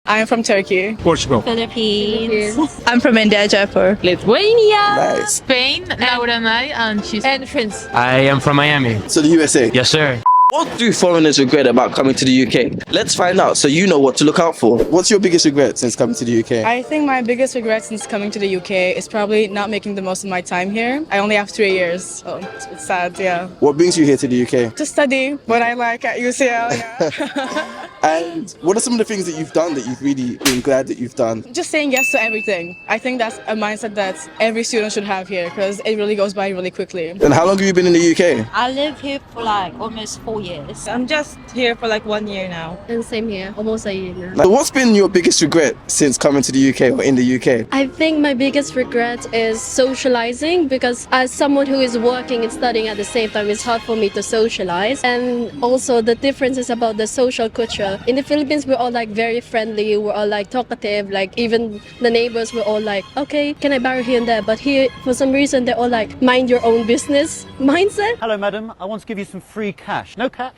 I am from Turkey. Portugal. Philippines. I'm from India, Jaipur. Lithuania. Nice. Spain. Laura May and she's And France. I am from Miami. So the USA. Yes, sir. What do foreigners regret about coming to the UK? Let's find out so you know what to look out for. What's your biggest regret since coming to the UK? I think my biggest regret since coming to the UK is probably not making the most of my time here. I only have 3 years, so it's sad, yeah. What brings you here to the UK? To study what I like at UCL, yeah. And what are some of the things that you've done that you've really been glad that you've done? Just saying yes to everything. I think that's a mindset that every student should have here because it really goes by really quickly. And how long have you been in the UK? I live here for like almost 4 years. I'm just here for like 1 year now. And same here, almost a year now. So what's been your biggest regret since coming to the UK or in the UK? I think my biggest regret is socializing because as someone who is working and studying at the same time, it's hard for me to socialize. And also the difference is about the social culture. In the Philippines, we're all like very friendly, we're all like talkative, like even the neighbors were all like, okay, can I borrow here and there? But here, for some reason, they're all like, mind your own business mindset. Hello, madam. I want to give you some free cash. No catch?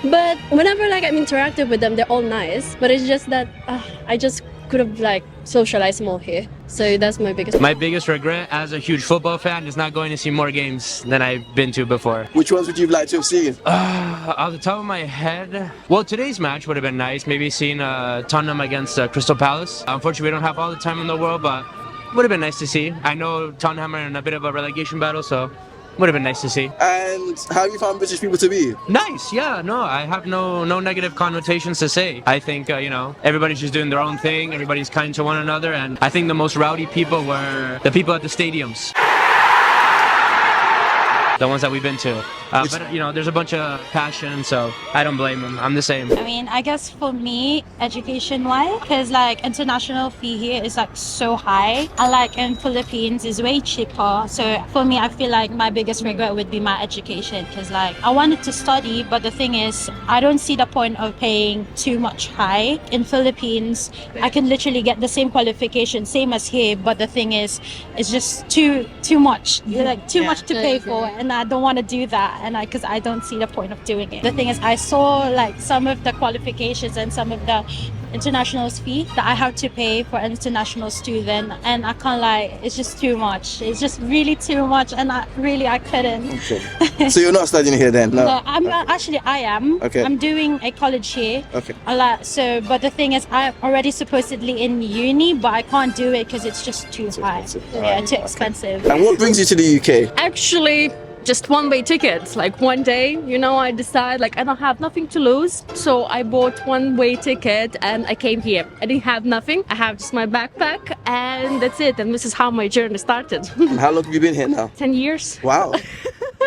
But whenever like I'm interactive with them, they're all nice. But it's just that I just could have like socialized more here. So that's my biggest. My biggest regret as a huge football fan is not going to see more games than I've been to before. Which ones would you like to have seen? Off the top of my head, well, today's match would have been nice. Maybe seeing Tottenham against Crystal Palace. Unfortunately, we don't have all the time in the world, but would have been nice to see. I know Tottenham are in a bit of a relegation battle, so would have been nice to see. And how have you found British people to be? Nice, yeah, no, I have no negative connotations to say. I think, everybody's just doing their own thing, everybody's kind to one another, and I think the most rowdy people were the people at the stadiums. The ones that we've been to. But, there's a bunch of passion, so I don't blame them. I'm the same. I mean, I guess for me, education-wise, because like international fee here is like so high, and like in Philippines is way cheaper. So for me, I feel like my biggest regret would be my education, because like I wanted to study, but the thing is, I don't see the point of paying too much high. In Philippines, I can literally get the same qualification, same as here, but the thing is, it's just too much, like too much to pay for, and I don't want to do that. And because I don't see the point of doing it. The thing is, I saw like some of the qualifications and some of the international fee that I have to pay for an international student, and I can't lie, it's just too much. It's just really too much, and I couldn't. Okay. So you're not studying here then? No. No, I am. Okay. I'm doing a college here. Okay. But the thing is, I'm already supposedly in uni, but I can't do it because it's just too high. expensive. Yeah, too expensive. And what brings you to the UK? Actually, just one-way tickets. Like one day, I decide like I don't have nothing to lose, so I bought one-way ticket and I came here. I didn't have nothing. I have just my backpack and that's it. And this is how my journey started. And how long have you been here now? 10 years. Wow.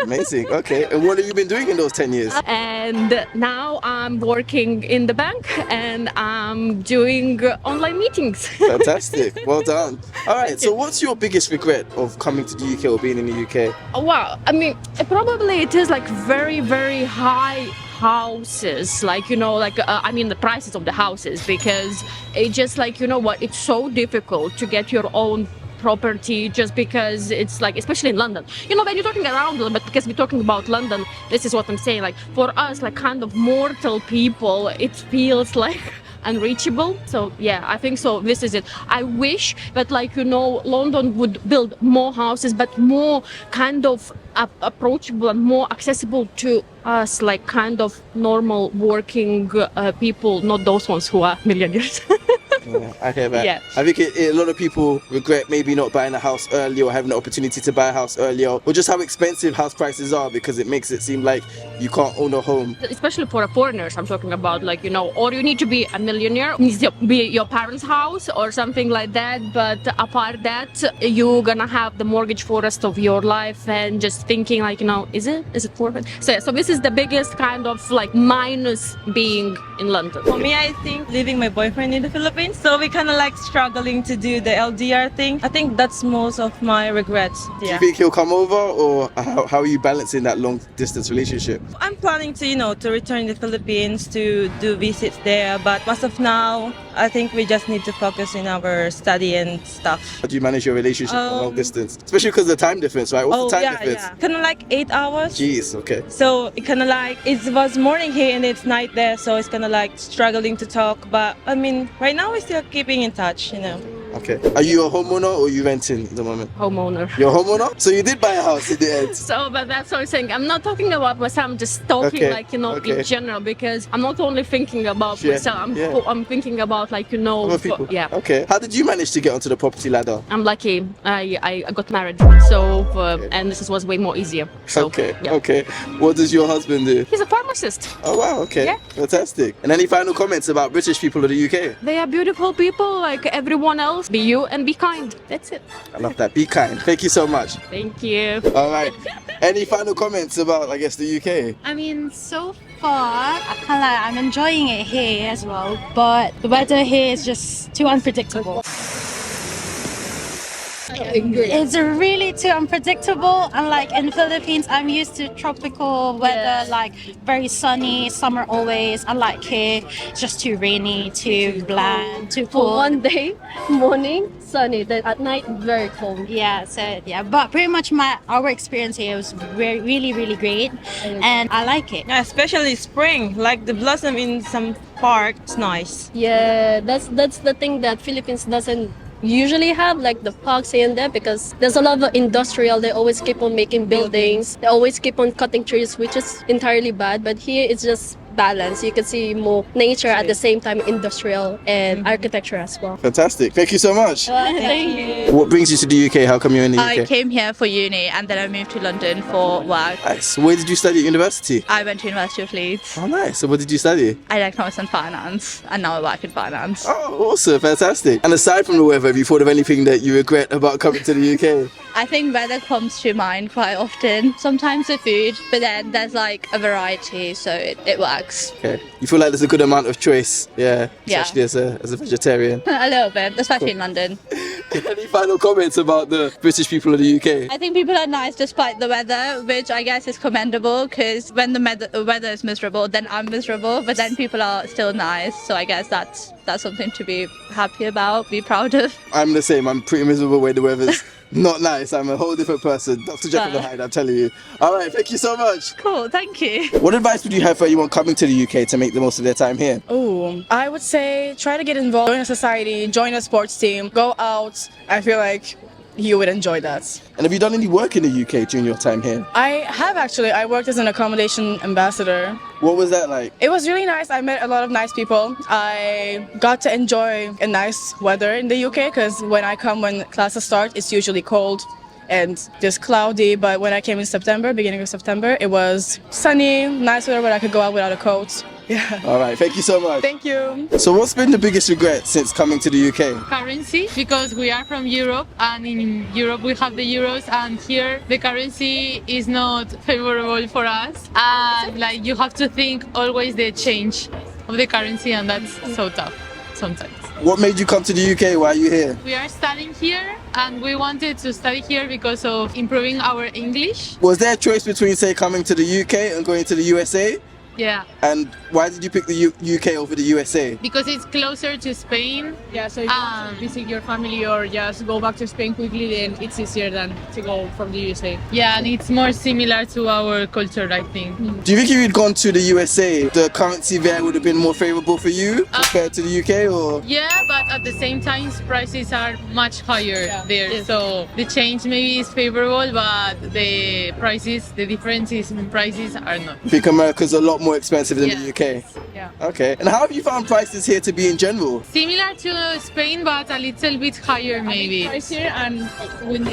Amazing. Okay. And what have you been doing in those 10 years? And now I'm working in the bank and I'm doing online meetings. Fantastic. Well done. All right. So what's your biggest regret of coming to the UK or being in the UK? Wow. I mean, probably it is like very, very high houses, the prices of the houses, because it just it's so difficult to get your own property just because it's like, especially in London, when you're talking around London, but because we're talking about London, this is what I'm saying, like for us, like kind of mortal people, it feels like unreachable. So yeah, I think so. This is it. I wish that London would build more houses, but more kind of approachable and more accessible to us, like kind of normal working people, not those ones who are millionaires. Yeah, okay, but Yeah. I think a lot of people regret maybe not buying a house earlier or having the opportunity to buy a house earlier, or just how expensive house prices are, because it makes it seem like you can't own a home. Especially for foreigners, I'm talking about, or you need to be a millionaire, it needs to be your parents' house or something like that. But apart that, you're gonna have the mortgage for the rest of your life, and just thinking is it worth it? So this is the biggest kind of minus being in London. For me, I think leaving my boyfriend in the Philippines, So we kind of like struggling to do the LDR thing. I think that's most of my regrets. Do you Yeah. think he'll come over, or how are you balancing that long distance relationship? I'm planning to, to return to the Philippines to do visits there. But as of now, I think we just need to focus in our study and stuff. How do you manage your relationship for long distance? Especially because of the time difference, right? What's the time difference? Kind of like 8 hours. Jeez, okay. So it kind of like it was morning here and it's night there, so it's kind of like struggling to talk. But I mean, right now we're still keeping in touch, Okay. Are you a homeowner or are you renting at the moment? Homeowner. You're a homeowner? So you did buy a house in the end? So, but that's what I'm saying. I'm not talking about myself. I'm just talking in general, because I'm not only thinking about myself. I'm thinking about Other people. yeah. Okay. How did you manage to get onto the property ladder? I'm lucky. I got married, so and this was way more easier. So, Okay. yeah. Okay. What does your husband do? He's a pharmacist. Oh wow. Okay. Yeah. Fantastic. And any final comments about British people of the UK? They are beautiful people like everyone else. Be you and be kind. That's it. I love that. Be kind. Thank you so much. Thank you. All right. Any final comments about, I guess, the UK? I mean, so far, I'm enjoying it here as well, but the weather here is just too unpredictable. It's really too unpredictable, and like in Philippines, I'm used to tropical weather, like very sunny, summer always. Unlike here, it's just too rainy, too bland, too For cold. one day, morning, sunny, then at night, very cold. Yeah, so yeah, but pretty much our experience here was really great, and I like it. Yeah, especially spring, like the blossom in some park. It's nice. Yeah, that's the thing that Philippines doesn't usually have, like the parks here and there, because there's a lot of industrial. They always keep on making buildings. They always keep on cutting trees, which is entirely bad. But here it's just balance. You can see more nature at the same time, industrial and architecture as well. Fantastic. Thank you so much. Thank you. What brings you to the UK? How come you're in the I UK? came here for uni and then I moved to London for work. Nice. Where did you study at university? I went to University of Leeds. Oh, nice. So what did you study? I did economics and finance and now I work in finance. Oh, awesome. Fantastic. And aside from the weather, have you thought of anything that you regret about coming to the UK? I think weather comes to mind quite often. Sometimes the food, but then there's like a variety, so it works. Okay. You feel like there's a good amount of choice? Yeah. Yeah. Especially as a vegetarian. A little bit, especially in London. Any final comments about the British people of the UK? I think people are nice despite the weather, which I guess is commendable because when the weather is miserable, then I'm miserable, but then people are still nice. So I guess that's something to be happy about, be proud of. I'm the same. I'm pretty miserable when the weather's not nice. I'm a whole different person. Dr. Jekyll and Hyde, I'm telling you. All right, thank you so much. Cool, thank you. What advice would you have for anyone coming to the UK to make the most of their time here? Oh, I would say try to get involved in a society, join a sports team, go out. I feel like you would enjoy that. And have you done any work in the UK during your time here? I have actually. I worked as an accommodation ambassador. What was that like? It was really nice. I met a lot of nice people. I got to enjoy a nice weather in the UK because when classes start, it's usually cold and just cloudy. But when I came in September, beginning of September, it was sunny, nice weather where I could go out without a coat. Yeah. All right, thank you so much. Thank you. So what's been the biggest regret since coming to the UK? Currency, because we are from Europe and in Europe we have the euros, and here the currency is not favorable for us, and like you have to think always the change of the currency, and that's so tough sometimes. What made you come to the UK? Why are you here? We are studying here and we wanted to study here because of improving our English. Was there a choice between, say, coming to the UK and going to the USA? Yeah, And why did you pick the UK over the USA? because it's closer to Spain. Yeah, so if you want to visit your family or just go back to Spain quickly, then it's easier than to go from the USA. Yeah, and it's more similar to our culture, I think. Do you think if you'd gone to the USA, the currency there would have been more favorable for you compared to the UK, or? Yeah, but at the same time, prices are much higher there. So the change maybe is favorable, but the differences in prices are not. I think America's a lot more expensive than the UK. Yeah. Okay. And how have you found prices here to be in general? Similar to Spain, but a little bit higher maybe. Pricier, and with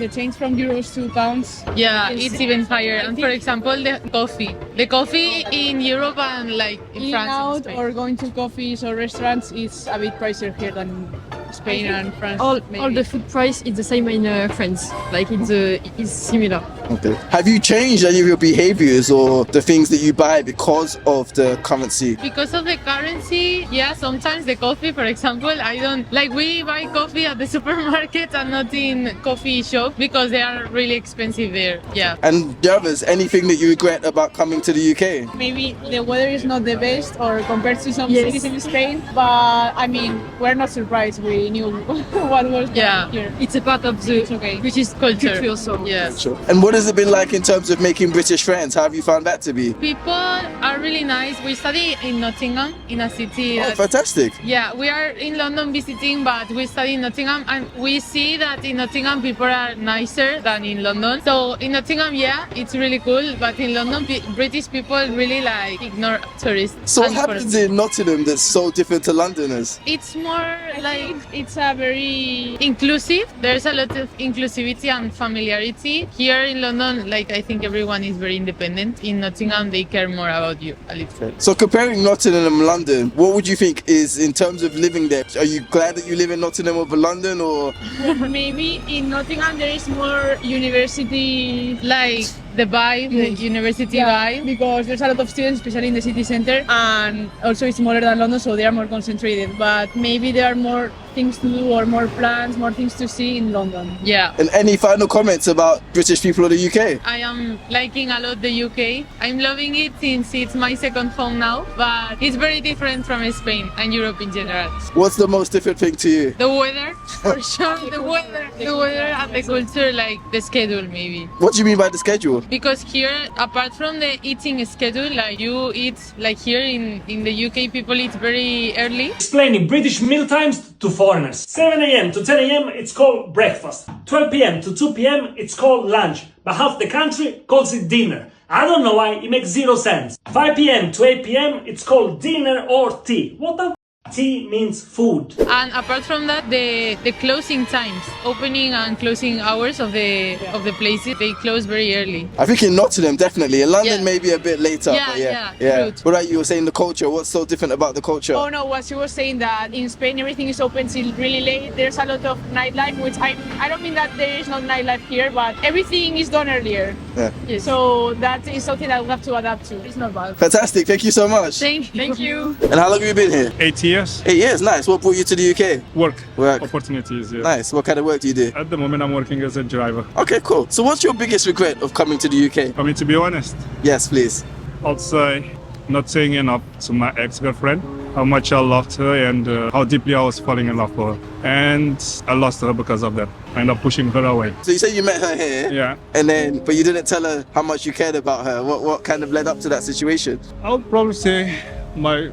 the change from euros to pounds. Yeah, it's even higher. And for example, the coffee in Europe and like in Eating France and out Spain. or going to coffees or restaurants is a bit pricier here than Spain and France. All maybe. the food price is the same in France. Like it's similar. Okay. Have you changed any of your behaviors or the things that you buy because of the currency? Because of the currency, yeah, sometimes the coffee, for example, I don't like, we buy coffee at the supermarket and not in coffee shop because they are really expensive there. Yeah. And the others, anything that you regret about coming to the UK? Maybe the weather is not the best or compared to some cities in Spain, but I mean, we're not surprised. We knew what was here. It's a part of the Okay. British Culture. also. Yeah. Sure. And what has it been like in terms of making British friends? How have you found that to be? People are really nice. We study in Nottingham, in a city. Oh, fantastic. Yeah, we are in London visiting, but we study in Nottingham, and we see that in Nottingham people are nicer than in London. So in Nottingham, yeah, it's really cool, but in London, British people really like ignore tourists. So what And happens in Nottingham that's so different to Londoners? It's more like, it's a very inclusive. There's a lot of inclusivity and familiarity. Here in London, like, I think everyone is very independent. In Nottingham, they care more about you a little. So comparing Nottingham and London, what would you think is in terms of living there? Are you glad that you live in Nottingham over London, or? Maybe in Nottingham there is more university, Like the vibe, the university vibe. because there's a lot of students, especially in the city center, and also it's smaller than London, so they are more concentrated. But maybe there are more things to do or more plans, more things to see in London. Yeah. And any final comments about British people of the UK? I am liking a lot the UK. I'm loving it since it's my second home now, but it's very different from Spain and Europe in general. What's the most different thing to you? The weather, for sure. The weather and the culture, like the schedule maybe. What do you mean by the schedule? Because here, apart from the eating schedule, like you eat, like here in the UK, people eat very early. Explaining British meal times to foreigners. 7 a.m. to 10 a.m. it's called breakfast. 12 p.m. to 2 p.m. it's called lunch. But half the country calls it dinner. I don't know why, it makes 0 sense. 5 p.m. to 8 p.m. it's called dinner or tea. What the tea means food. And apart from that, the closing times, opening and closing hours of the places, they close very early. I think in Nottingham, definitely. In London, Yeah. maybe a bit later. Yeah, but yeah, yeah. true. What about you were saying the culture? What's so different about the culture? Oh no, what she was saying that in Spain everything is open till really late. There's a lot of nightlife, which I don't mean that there is no nightlife here, but everything is done earlier. Yeah. So that is something that we have to adapt to. It's not bad. Fantastic. Thank you so much. Thank you. And how long have you been here? 8 years. 8 years. Nice. What brought you to the UK? Work Work. opportunities. Yeah. Nice. What kind of work do you do? At the moment, I'm working as a driver. Okay, cool. So what's your biggest regret of coming to the UK? For me, to be honest, Yes, please. I'd say not saying enough to my ex-girlfriend how much I loved her and how deeply I was falling in love for her. And I lost her because of that. I ended up pushing her away. So you said you met her here, Yeah. and then, but you didn't tell her how much you cared about her. What kind of led up to that situation? I would probably say my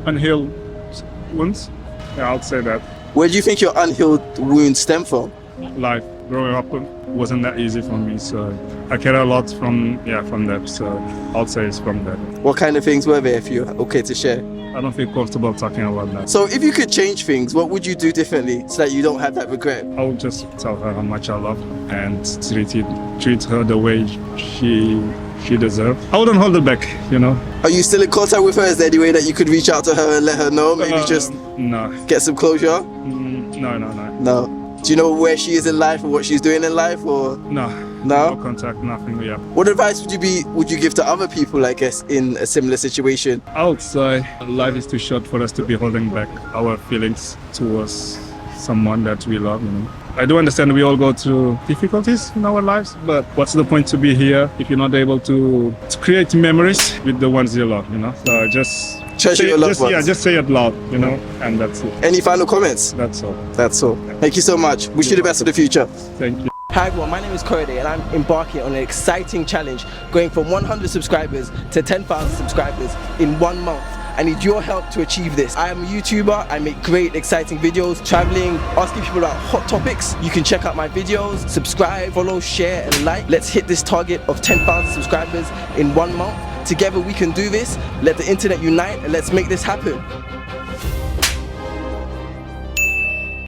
unhealed wounds. Yeah, I'll say that. Where do you think your unhealed wounds stem from? Life growing up wasn't that easy for me, so I care a lot from that. So I'll say it's from that. What kind of things were there, if you're okay to share? I don't feel comfortable talking about that. So if you could change things, what would you do differently so that you don't have that regret? I would just tell her how much I love her and treat her the way she deserves. I wouldn't hold her back, you know. Are you still in contact with her? Is there any way that you could reach out to her and let her know? Maybe just No. get some closure? No. No. Do you know where she is in life or what she's doing in life, or? No. No? No contact, nothing, yeah. What advice would you give to other people, I guess, in a similar situation? I would say life is too short for us to be holding back our feelings towards someone that we love, you know. I do understand we all go through difficulties in our lives, but what's the point to be here if you're not able to create memories with the ones you love, you know? So just Treasure your loved ones. Yeah, just say it loud, you know, and that's it. Any final comments? That's all. That's all. Thank you so much. Wish you the best for the future. Thank you. Hi everyone, my name is Korede and I'm embarking on an exciting challenge going from 100 subscribers to 10,000 subscribers in 1 month. I need your help to achieve this. I am a YouTuber, I make great exciting videos, traveling, asking people about hot topics. You can check out my videos, subscribe, follow, share and like. Let's hit this target of 10,000 subscribers in 1 month. Together we can do this. Let the internet unite and let's make this happen.